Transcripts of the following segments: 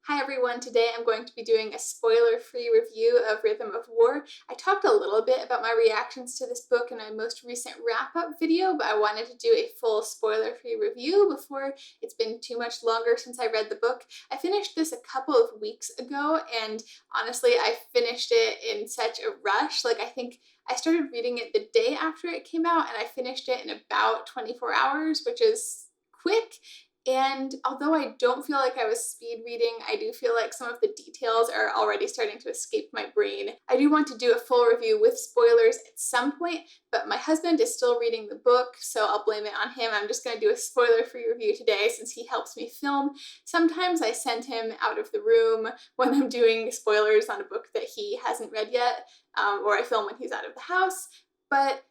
Hi everyone, today I'm going to be doing a spoiler-free review of Rhythm of War. I talked a little bit about my reactions to this book in my most recent wrap-up video, but I wanted to do a full spoiler-free review before it's been too much longer since I read the book. I finished this a couple of weeks ago, and honestly, I finished it in such a rush. I think I started reading it the day after it came out, and I finished it in about 24 hours, which is quick. And although I don't feel like I was speed reading, I do feel like some of the details are already starting to escape my brain. I do want to do a full review with spoilers at some point, but my husband is still reading the book, so I'll blame it on him. I'm just going to do a spoiler-free review today since he helps me film. Sometimes I send him out of the room when I'm doing spoilers on a book that he hasn't read yet, or I film when he's out of the house, but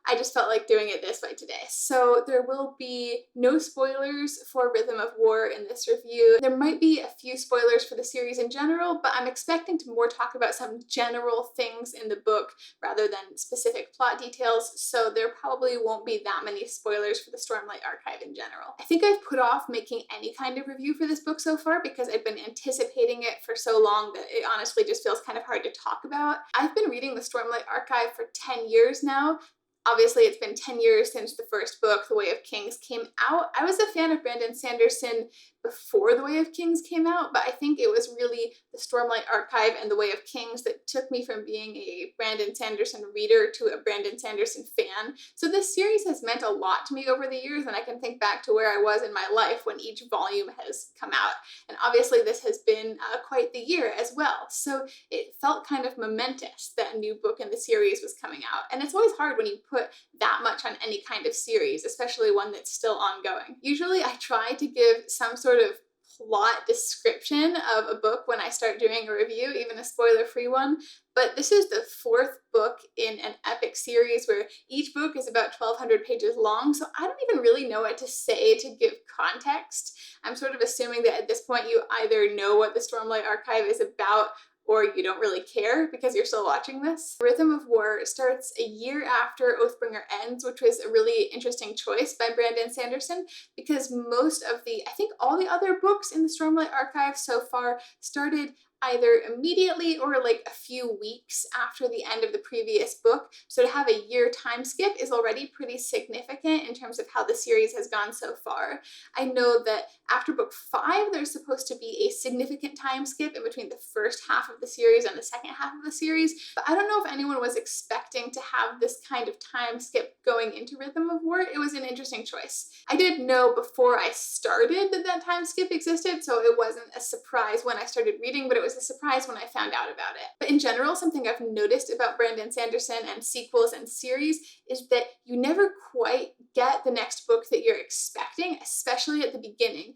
I just felt like doing it this way today. So there will be no spoilers for Rhythm of War in this review. There might be a few spoilers for the series in general, but I'm expecting to more talk about some general things in the book rather than specific plot details, so there probably won't be that many spoilers for the Stormlight Archive in general. I think I've put off making any kind of review for this book so far because I've been anticipating it for so long that it honestly just feels kind of hard to talk about. I've been reading the Stormlight Archive for 10 years now. Obviously, it's been 10 years since the first book, The Way of Kings, came out. I was a fan of Brandon Sanderson before The Way of Kings came out, but I think it was really the Stormlight Archive and The Way of Kings that took me from being a Brandon Sanderson reader to a Brandon Sanderson fan. So this series has meant a lot to me over the years, and I can think back to where I was in my life when each volume has come out. And obviously this has been quite the year as well. So it felt kind of momentous that a new book in the series was coming out. And it's always hard when you put that much on any kind of series, especially one that's still ongoing. Usually I try to give some sort of plot description of a book when I start doing a review, even a spoiler-free one, but this is the fourth book in an epic series where each book is about 1,200 pages long, so I don't even really know what to say to give context. I'm sort of assuming that at this point you either know what the Stormlight Archive is about or you don't really care because you're still watching this. Rhythm of War starts a year after Oathbringer ends, which was a really interesting choice by Brandon Sanderson because most of I think all the other books in the Stormlight Archive so far started either immediately or a few weeks after the end of the previous book. So to have a year time skip is already pretty significant in terms of how the series has gone so far. I know that after book 5, there's supposed to be a significant time skip in between the first half of the series and the second half of the series, but I don't know if anyone was expecting to have this kind of time skip going into Rhythm of War. It was an interesting choice. I did know before I started that time skip existed, so it wasn't a surprise when I started reading, but it was a surprise when I found out about it. But in general, something I've noticed about Brandon Sanderson and sequels and series is that you never quite get the next book that you're expecting, especially at the beginning.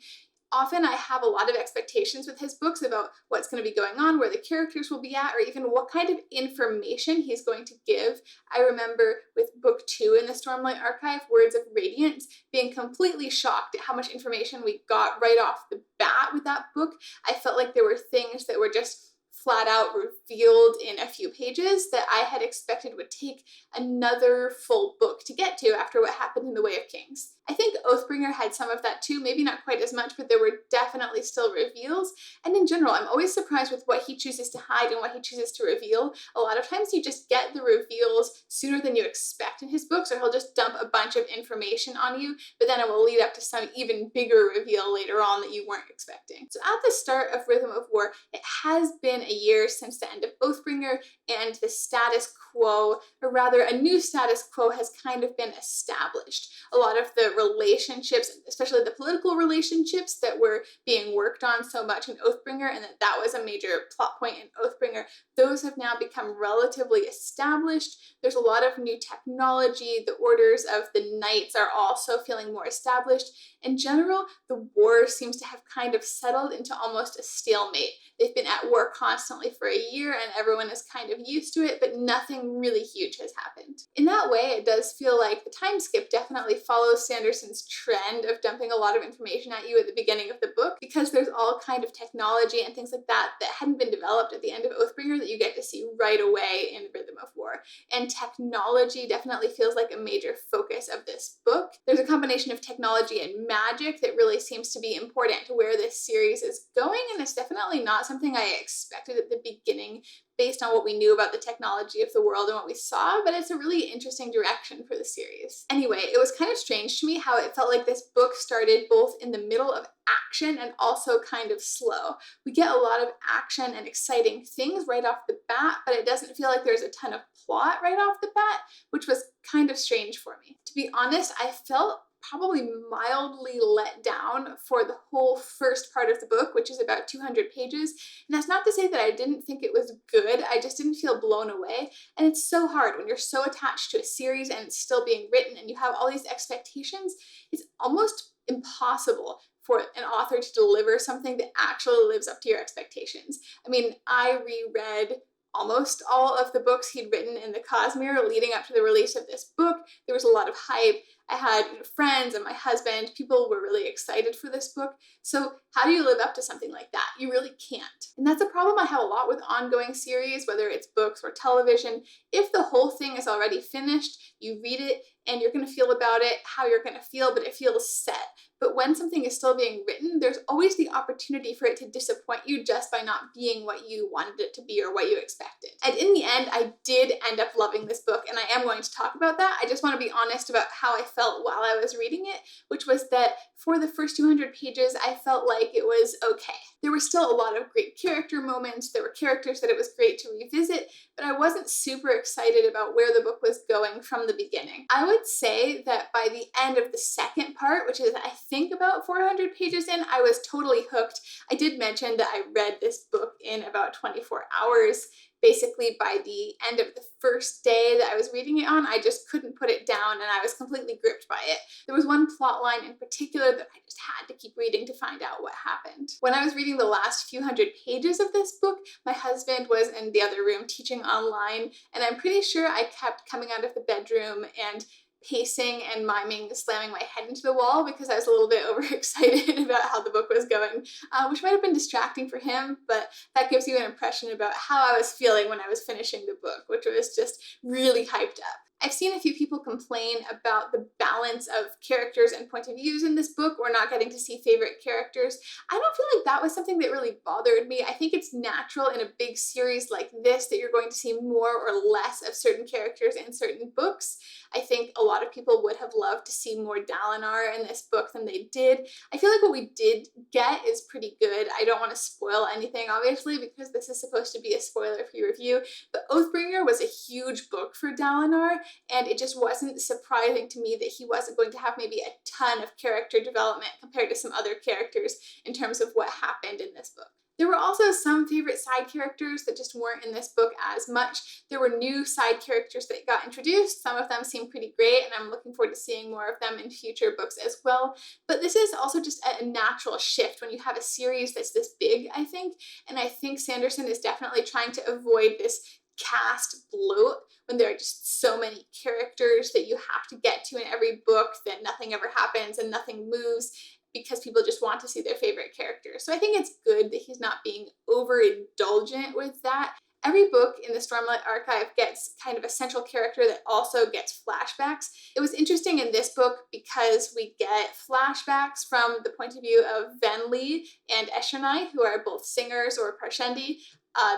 Often I have a lot of expectations with his books about what's going to be going on, where the characters will be at, or even what kind of information he's going to give. I remember with book 2 in the Stormlight Archive, Words of Radiance, being completely shocked at how much information we got right off the bat with that book. I felt like there were things that were just flat out revealed in a few pages that I had expected would take another full book to get to after what happened in The Way of Kings. I think Oathbringer had some of that too, maybe not quite as much, but there were definitely still reveals. And in general, I'm always surprised with what he chooses to hide and what he chooses to reveal. A lot of times you just get the reveals sooner than you expect in his books, or he'll just dump a bunch of information on you, but then it will lead up to some even bigger reveal later on that you weren't expecting. So at the start of Rhythm of War, it has been a year since the end of Oathbringer, and the status quo, or rather a new status quo, has kind of been established. A lot of the relationships, especially the political relationships that were being worked on so much in Oathbringer, and that was a major plot point in Oathbringer, those have now become relatively established. There's a lot of new technology. The orders of the knights are also feeling more established. In general, the war seems to have kind of settled into almost a stalemate. They've been at war constantly for a year and everyone is kind of used to it, but nothing really huge has happened. In that way, it does feel like the time skip definitely follows Sanderson Sanderson's trend of dumping a lot of information at you at the beginning of the book, because there's all kind of technology and things like that that hadn't been developed at the end of Oathbringer that you get to see right away in Rhythm of War. And technology definitely feels like a major focus of this book. There's a combination of technology and magic that really seems to be important to where this series is going, and it's definitely not something I expected at the beginning based on what we knew about the technology of the world and what we saw, but it's a really interesting direction for the series. Anyway, it was kind of strange to me how it felt like this book started both in the middle of action and also kind of slow. We get a lot of action and exciting things right off the bat, but it doesn't feel like there's a ton of plot right off the bat, which was kind of strange for me. To be honest, I felt probably mildly let down for the whole first part of the book, which is about 200 pages. And that's not to say that I didn't think it was good, I just didn't feel blown away. And it's so hard when you're so attached to a series and it's still being written and you have all these expectations. It's almost impossible for an author to deliver something that actually lives up to your expectations. I mean, I reread almost all of the books he'd written in the Cosmere leading up to the release of this book. There was a lot of hype. I had friends and my husband, people were really excited for this book. So how do you live up to something like that? You really can't. And that's a problem I have a lot with ongoing series, whether it's books or television. If the whole thing is already finished, you read it and you're going to feel about it how you're going to feel, but it feels set. But when something is still being written, there's always the opportunity for it to disappoint you just by not being what you wanted it to be or what you expected. And in the end, I did end up loving this book, and I am going to talk about that. I just want to be honest about how I felt while I was reading it, which was that for the first 200 pages, I felt like it was okay. There were still a lot of great character moments. There were characters that it was great to revisit, but I wasn't super excited about where the book was going from the beginning. I would say that by the end of the second part, which is I think about 400 pages in, I was totally hooked. I did mention that I read this book in about 24 hours. Basically, by the end of the first day that I was reading it on, I just couldn't put it down and I was completely gripped by it. There was one plot line in particular that I just had to keep reading to find out what happened. When I was reading the last few hundred pages of this book, my husband was in the other room teaching online, and I'm pretty sure I kept coming out of the bedroom and pacing and miming, slamming my head into the wall because I was a little bit overexcited about how the book was going, which might have been distracting for him, but that gives you an impression about how I was feeling when I was finishing the book, which was just really hyped up. I've seen a few people complain about the balance of characters and point of views in this book, or not getting to see favorite characters. I don't feel like that was something that really bothered me. I think it's natural in a big series like this that you're going to see more or less of certain characters in certain books. I think a lot of people would have loved to see more Dalinar in this book than they did. I feel like what we did get is pretty good. I don't want to spoil anything, obviously, because this is supposed to be a spoiler-free review, but Oathbringer was a huge book for Dalinar, and it just wasn't surprising to me that he wasn't going to have maybe a ton of character development compared to some other characters in terms of what happened in this book. There were also some favorite side characters that just weren't in this book as much. There were new side characters that got introduced. Some of them seem pretty great, and I'm looking forward to seeing more of them in future books as well. But this is also just a natural shift when you have a series that's this big, I think. And I think Sanderson is definitely trying to avoid this cast bloat when there are just so many characters that you have to get to in every book that nothing ever happens and nothing moves, because people just want to see their favorite characters. So I think it's good that he's not being overindulgent with that. Every book in the Stormlight Archive gets kind of a central character that also gets flashbacks. It was interesting in this book because we get flashbacks from the point of view of Venli and Eshonai, who are both singers or Parshendi.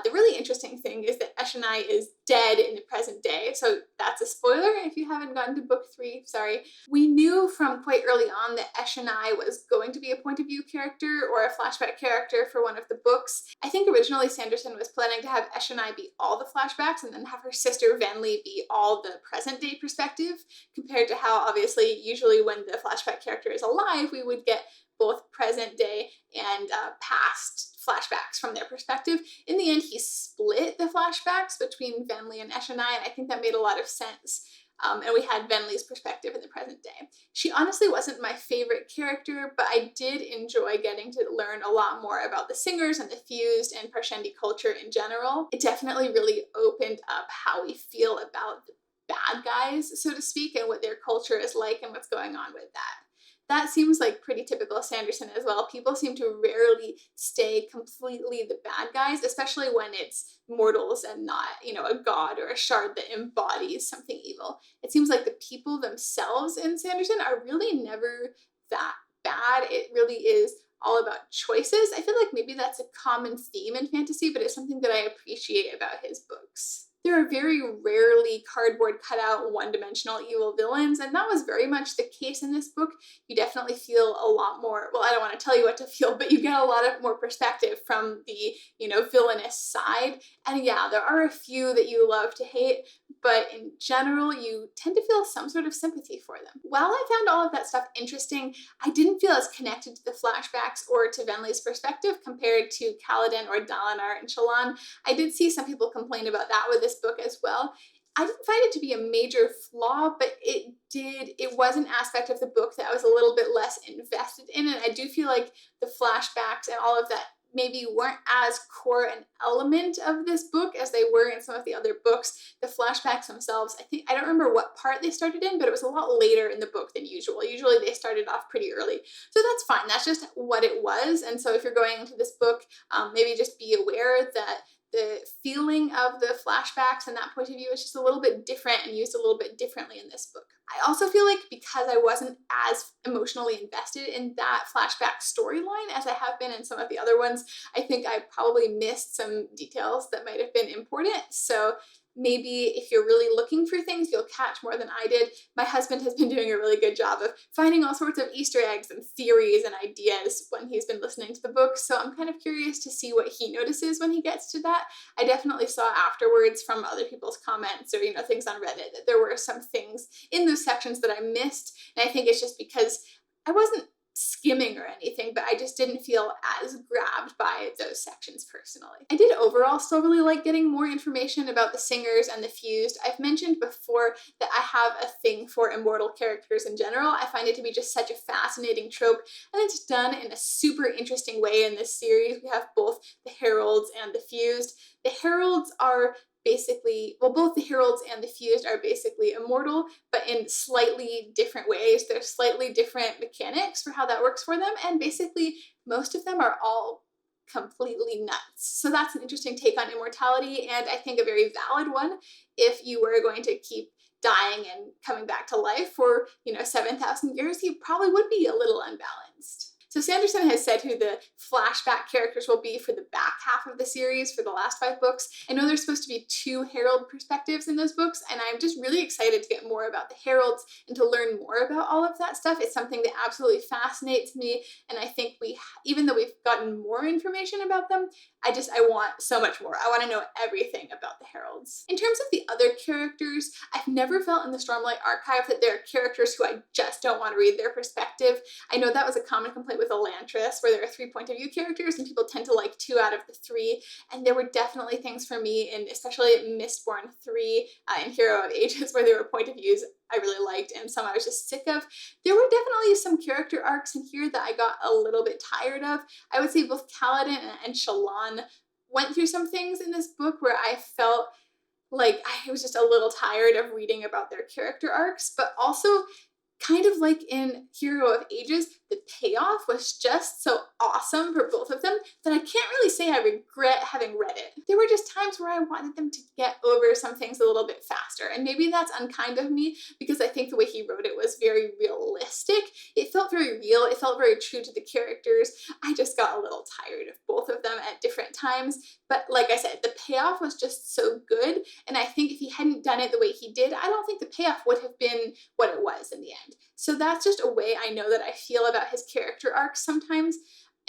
The really interesting thing is that Eshonai is dead in the present day, so that's a spoiler if you haven't gotten to book 3, sorry. We knew from quite early on that Eshonai was going to be a point of view character or a flashback character for one of the books. I think originally Sanderson was planning to have Eshonai be all the flashbacks and then have her sister Venli be all the present day perspective, compared to how obviously usually when the flashback character is alive, we would get both present day and past flashbacks from their perspective. In the end, he split the flashbacks between Venli and Eshonai, and I think that made a lot of sense. And we had Venli's perspective in the present day. She honestly wasn't my favorite character, but I did enjoy getting to learn a lot more about the singers and the fused and Parshendi culture in general. It definitely really opened up how we feel about the bad guys, so to speak, and what their culture is like and what's going on with that. That seems like pretty typical Sanderson as well. People seem to rarely stay completely the bad guys, especially when it's mortals and not, a god or a shard that embodies something evil. It seems like the people themselves in Sanderson are really never that bad. It really is all about choices. I feel like maybe that's a common theme in fantasy, but it's something that I appreciate about his books. There are very rarely cardboard cutout, one-dimensional evil villains, and that was very much the case in this book. You definitely feel a lot more, well, I don't want to tell you what to feel, but you get a lot of more perspective from the, villainous side. And yeah, there are a few that you love to hate, but in general, you tend to feel some sort of sympathy for them. While I found all of that stuff interesting, I didn't feel as connected to the flashbacks or to Venli's perspective compared to Kaladin or Dalinar and Shallan. I did see some people complain about that with this book as well. I didn't find it to be a major flaw, but it was an aspect of the book that I was a little bit less invested in, and I do feel like the flashbacks and all of that maybe weren't as core an element of this book as they were in some of the other books. The flashbacks themselves, I don't remember what part they started in, but it was a lot later in the book than usual. Usually they started off pretty early. So that's fine. That's just what it was. And so if you're going into this book, maybe just be aware that the feeling of the flashbacks and that point of view is just a little bit different and used a little bit differently in this book. I also feel like because I wasn't as emotionally invested in that flashback storyline as I have been in some of the other ones, I think I probably missed some details that might have been important. So maybe if you're really looking for things, you'll catch more than I did. My husband has been doing a really good job of finding all sorts of Easter eggs and theories and ideas when he's been listening to the book, so I'm kind of curious to see what he notices when he gets to that. I definitely saw afterwards from other people's comments or, things on Reddit that there were some things in those sections that I missed, and I think it's just because I wasn't skimming or anything, but I just didn't feel as grabbed by those sections personally. I did overall still really like getting more information about the Singers and the Fused. I've mentioned before that I have a thing for immortal characters in general. I find it to be just such a fascinating trope, and it's done in a super interesting way in this series. We have both the Heralds and the Fused. The Heralds are basically, well, both the Heralds and the Fused are basically immortal, but in slightly different ways. There's slightly different mechanics for how that works for them, and basically most of them are all completely nuts. So that's an interesting take on immortality, and I think a very valid one if you were going to keep dying and coming back to life for, 7,000 years, you probably would be a little unbalanced. So Sanderson has said who the flashback characters will be for the back half of the series for the last 5 books. I know there's supposed to be 2 Herald perspectives in those books, and I'm just really excited to get more about the Heralds and to learn more about all of that stuff. It's something that absolutely fascinates me, and I think even though we've gotten more information about them, I want so much more. I want to know everything about the Heralds. In terms of the other characters, I've never felt in the Stormlight Archive that there are characters who I just don't want to read their perspective. I know that was a common complaint with Elantris, where there are 3 point of view characters and people tend to like 2 out of the 3, and there were definitely things for me, in especially Mistborn 3 and Hero of Ages, where there were point of views I really liked and some I was just sick of. There were definitely some character arcs in here that I got a little bit tired of. I would say both Kaladin and Shallan went through some things in this book where I felt like I was just a little tired of reading about their character arcs, but also kind of like in Hero of Ages, the payoff was just so awesome for both of them that I can't really say I regret having read it. There were just times where I wanted them to get over some things a little bit faster, and maybe that's unkind of me because I think the way he wrote it was very realistic. It felt very real, it felt very true to the characters. I just got a little tired of both of them at different times, but like I said, the payoff was just so good, and I think if he hadn't done it the way he did, I don't think the payoff would have been what it was in the end. So that's just a way I know that I feel about his character arcs sometimes.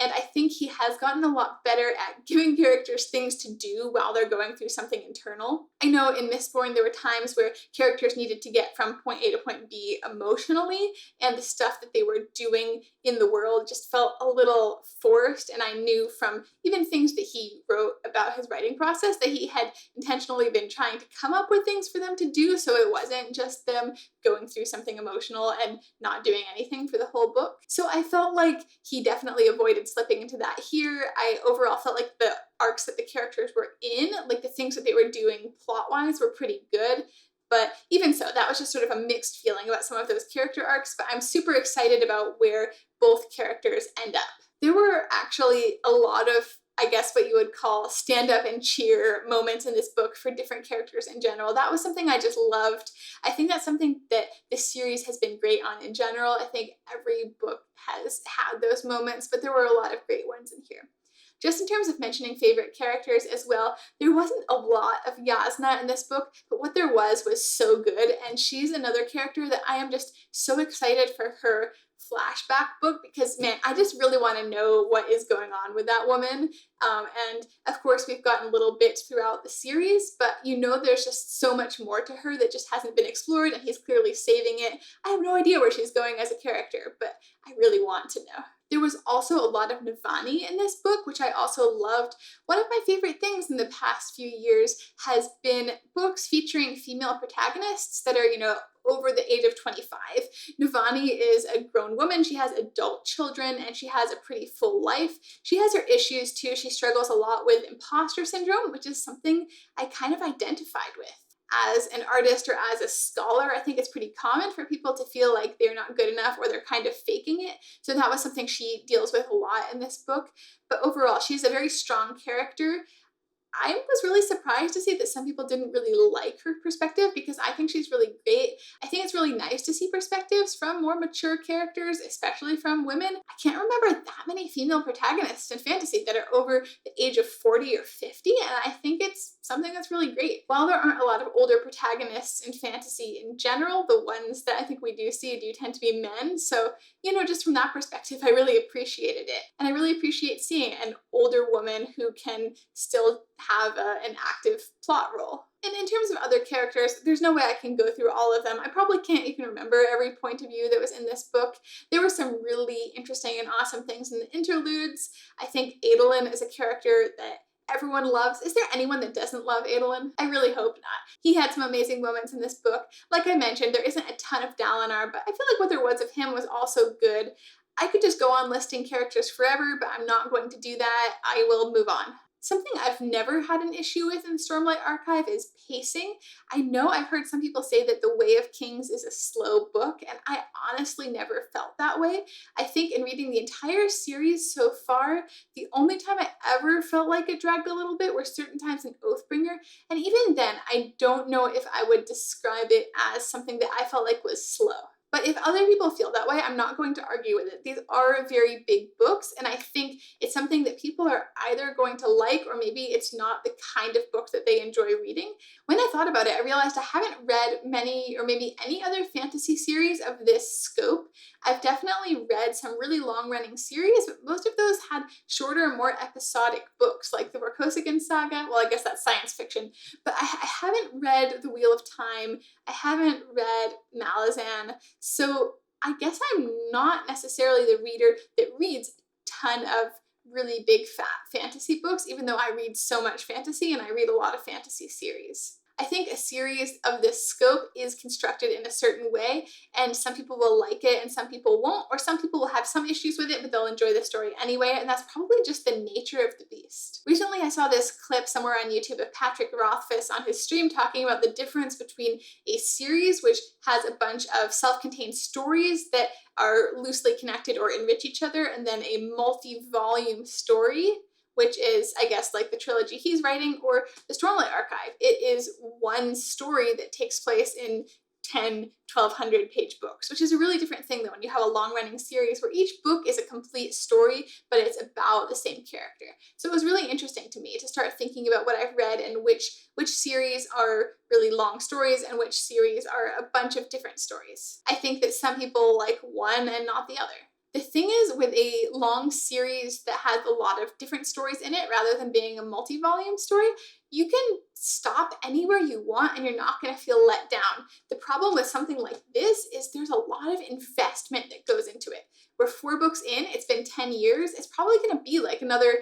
And I think he has gotten a lot better at giving characters things to do while they're going through something internal. I know in Mistborn there were times where characters needed to get from point A to point B emotionally, and the stuff that they were doing in the world just felt a little forced, and I knew from even things that he wrote about his writing process that he had intentionally been trying to come up with things for them to do, so it wasn't just them going through something emotional and not doing anything for the whole book. So I felt like he definitely avoided slipping into that here. I overall felt like the arcs that the characters were in, like the things that they were doing plot-wise, were pretty good. But even so, that was just sort of a mixed feeling about some of those character arcs, but I'm super excited about where both characters end up. There were actually a lot of, I guess what you would call stand up and cheer moments in this book for different characters in general. That was something I just loved. I think that's something that this series has been great on in general. I think every book has had those moments, but there were a lot of great ones in here. Just in terms of mentioning favorite characters as well, there wasn't a lot of Yasna in this book, but what there was so good, and she's another character that I am just so excited for her flashback book because, man, I just really want to know what is going on with that woman. And of course, we've gotten little bits throughout the series, but there's just so much more to her that just hasn't been explored, and he's clearly saving it. I have no idea where she's going as a character, but I really want to know. There was also a lot of Navani in this book, which I also loved. One of my favorite things in the past few years has been books featuring female protagonists that are, over the age of 25. Navani is a grown woman. She has adult children, and she has a pretty full life. She has her issues too. She struggles a lot with imposter syndrome, which is something I kind of identified with. As an artist or as a scholar, I think it's pretty common for people to feel like they're not good enough or they're kind of faking it. So that was something she deals with a lot in this book. But overall, she's a very strong character. I was really surprised to see that some people didn't really like her perspective because I think she's really great. I think it's really nice to see perspectives from more mature characters, especially from women. I can't remember that many female protagonists in fantasy that are over the age of 40 or 50, and I think it's something that's really great. While there aren't a lot of older protagonists in fantasy in general, the ones that I think we do see do tend to be men, so, just from that perspective, I really appreciated it. And I really appreciate seeing an older woman who can still have an active plot role. And in terms of other characters, there's no way I can go through all of them. I probably can't even remember every point of view that was in this book. There were some really interesting and awesome things in the interludes. I think Adolin is a character that everyone loves. Is there anyone that doesn't love Adolin? I really hope not. He had some amazing moments in this book. Like I mentioned, there isn't a ton of Dalinar, but I feel like what there was of him was also good. I could just go on listing characters forever, but I'm not going to do that. I will move on. Something I've never had an issue with in the Stormlight Archive is pacing. I know I've heard some people say that The Way of Kings is a slow book, and I honestly never felt that way. I think in reading the entire series so far, the only time I ever felt like it dragged a little bit were certain times in Oathbringer, and even then, I don't know if I would describe it as something that I felt like was slow. But if other people feel that way, I'm not going to argue with it. These are very big books, and I think it's something that people are either going to like or maybe it's not the kind of book that they enjoy reading. When I thought about it, I realized I haven't read many or maybe any other fantasy series of this scope. I've definitely read some really long-running series, but most of those had shorter, more episodic books, like the Vorkosigan Saga. Well, I guess that's science fiction. But I haven't read The Wheel of Time. I haven't read Malazan. So I guess I'm not necessarily the reader that reads a ton of really big, fat fantasy books, even though I read so much fantasy and I read a lot of fantasy series. I think a series of this scope is constructed in a certain way, and some people will like it and some people won't, or some people will have some issues with it, but they'll enjoy the story anyway, and that's probably just the nature of the beast. Recently, I saw this clip somewhere on YouTube of Patrick Rothfuss on his stream talking about the difference between a series which has a bunch of self-contained stories that are loosely connected or enrich each other, and then a multi-volume story, which is, I guess, like the trilogy he's writing, or the Stormlight Archive. It is one story that takes place in 10, 1,200 page books, which is a really different thing than when you have a long-running series where each book is a complete story, but it's about the same character. So it was really interesting to me to start thinking about what I've read and which series are really long stories and which series are a bunch of different stories. I think that some people like one and not the other. The thing is, with a long series that has a lot of different stories in it, rather than being a multi-volume story, you can stop anywhere you want and you're not going to feel let down. The problem with something like this is there's a lot of investment that goes into it. We're 4 books in, it's been 10 years, it's probably going to be like another,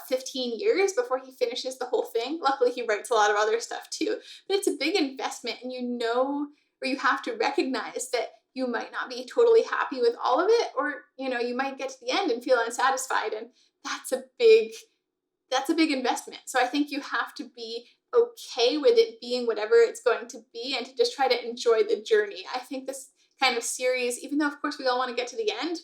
15 years before he finishes the whole thing. Luckily, he writes a lot of other stuff too, but it's a big investment, and you have to recognize that you might not be totally happy with all of it, or, you might get to the end and feel unsatisfied, and that's a big investment. So I think you have to be okay with it being whatever it's going to be and to just try to enjoy the journey. I think this kind of series, even though of course we all want to get to the end,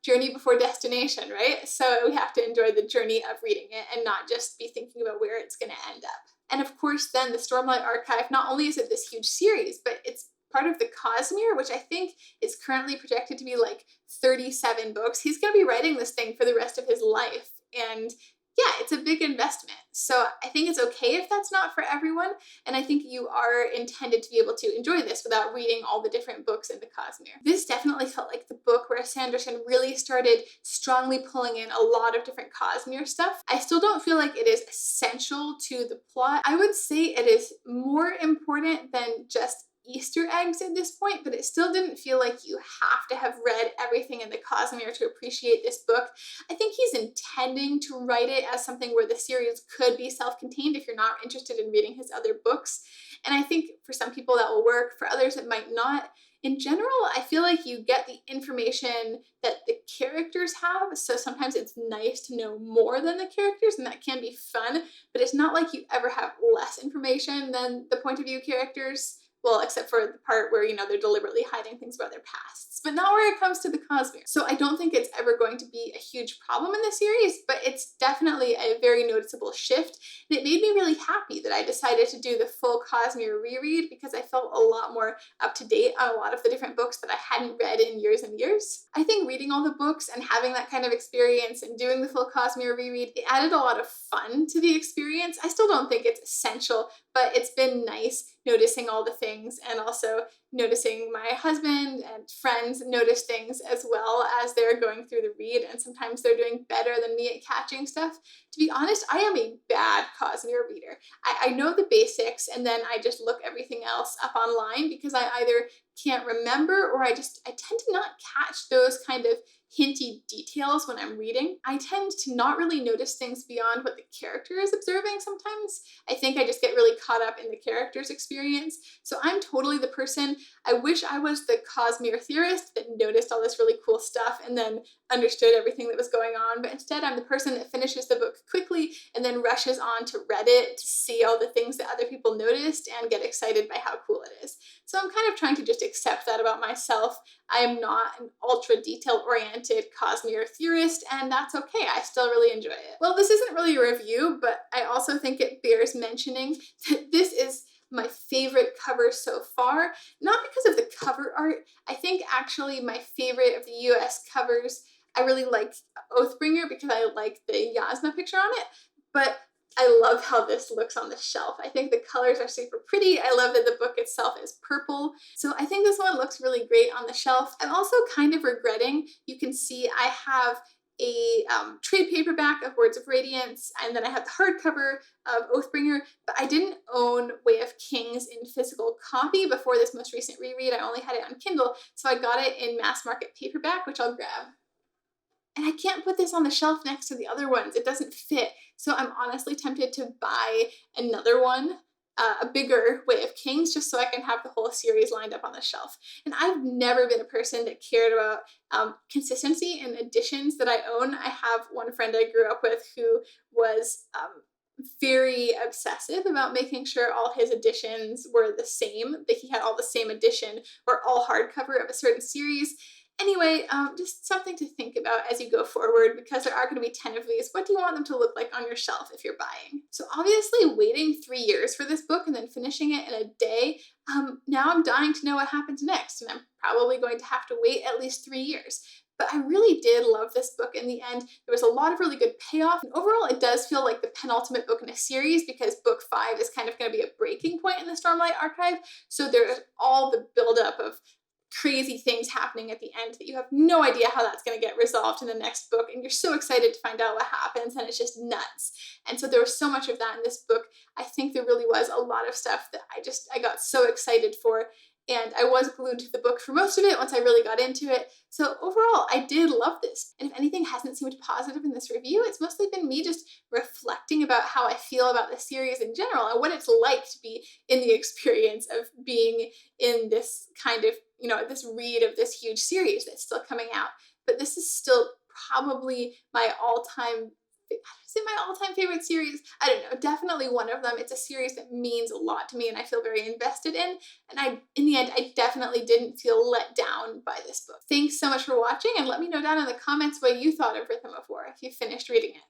journey before destination, right? So we have to enjoy the journey of reading it and not just be thinking about where it's going to end up. And of course, then the Stormlight Archive, not only is it this huge series, but it's part of the Cosmere, which I think is currently projected to be like 37 books. He's going to be writing this thing for the rest of his life. And yeah, it's a big investment. So I think it's okay if that's not for everyone. And I think you are intended to be able to enjoy this without reading all the different books in the Cosmere. This definitely felt like the book where Sanderson really started strongly pulling in a lot of different Cosmere stuff. I still don't feel like it is essential to the plot. I would say it is more important than just Easter eggs at this point, but it still didn't feel like you have to have read everything in the Cosmere to appreciate this book. I think he's intending to write it as something where the series could be self-contained if you're not interested in reading his other books. And I think for some people that will work, for others it might not. In general, I feel like you get the information that the characters have, so sometimes it's nice to know more than the characters, and that can be fun, but it's not like you ever have less information than the point of view characters. Well, except for the part where, they're deliberately hiding things about their pasts, but not where it comes to the Cosmere. So I don't think it's ever going to be a huge problem in the series, but it's definitely a very noticeable shift. And it made me really happy that I decided to do the full Cosmere reread because I felt a lot more up to date on a lot of the different books that I hadn't read in years and years. I think reading all the books and having that kind of experience and doing the full Cosmere reread, it added a lot of fun to the experience. I still don't think it's essential, but it's been nice noticing all the things and also noticing my husband and friends notice things as well as they're going through the read, and sometimes they're doing better than me at catching stuff. To be honest, I am a bad Cosmere reader. I know the basics and then I just look everything else up online because I either can't remember or I tend to not catch those kind of hinty details when I'm reading. I tend to not really notice things beyond what the character is observing sometimes. I think I just get really caught up in the character's experience. So I'm totally the person, I wish I was the Cosmere theorist that noticed all this really cool stuff and then understood everything that was going on, but instead I'm the person that finishes the book quickly and then rushes on to Reddit to see all the things that other people noticed and get excited by how cool it is. So I'm kind of trying to just accept that about myself. I am not an ultra detail-oriented Cosmere theorist, and that's okay. I still really enjoy it. Well, this isn't really a review, but I also think it bears mentioning that this is my favorite cover so far, not because of the cover art. I think actually my favorite of the US covers, I really like Oathbringer because I like the Yasna picture on it, but I love how this looks on the shelf. I think the colors are super pretty. I love that the book itself is purple. So I think this one looks really great on the shelf. I'm also kind of regretting, you can see I have a trade paperback of Words of Radiance, and then I have the hardcover of Oathbringer, but I didn't own Way of Kings in physical copy before this most recent reread. I only had it on Kindle, so I got it in mass market paperback, which I'll grab. And I can't put this on the shelf next to the other ones. It doesn't fit. So I'm honestly tempted to buy another one, a bigger Way of Kings, just so I can have the whole series lined up on the shelf. And I've never been a person that cared about consistency in editions that I own. I have one friend I grew up with who was very obsessive about making sure all his editions were the same, that he had all the same edition or all hardcover of a certain series. Anyway, just something to think about as you go forward, because there are going to be 10 of these. What do you want them to look like on your shelf if you're buying? So obviously waiting 3 years for this book and then finishing it in a day, now I'm dying to know what happens next, and I'm probably going to have to wait at least 3 years. But I really did love this book in the end. There was a lot of really good payoff, and overall it does feel like the penultimate book in a series because book 5 is kind of going to be a breaking point in the Stormlight Archive. So there's all the buildup of crazy things happening at the end that you have no idea how that's going to get resolved in the next book, and you're so excited to find out what happens, and it's just nuts. And so there was so much of that in this book. I think there really was a lot of stuff that I got so excited for, and I was glued to the book for most of it once I really got into it. So overall, I did love this. And if anything hasn't seemed positive in this review, it's mostly been me just reflecting about how I feel about the series in general and what it's like to be in the experience of being in this kind of, this read of this huge series that's still coming out. But this is still probably my all-time is it my all-time favorite series? I don't know, definitely one of them. It's a series that means a lot to me and I feel very invested in. And in the end, I definitely didn't feel let down by this book. Thanks so much for watching, and let me know down in the comments what you thought of Rhythm of War if you finished reading it.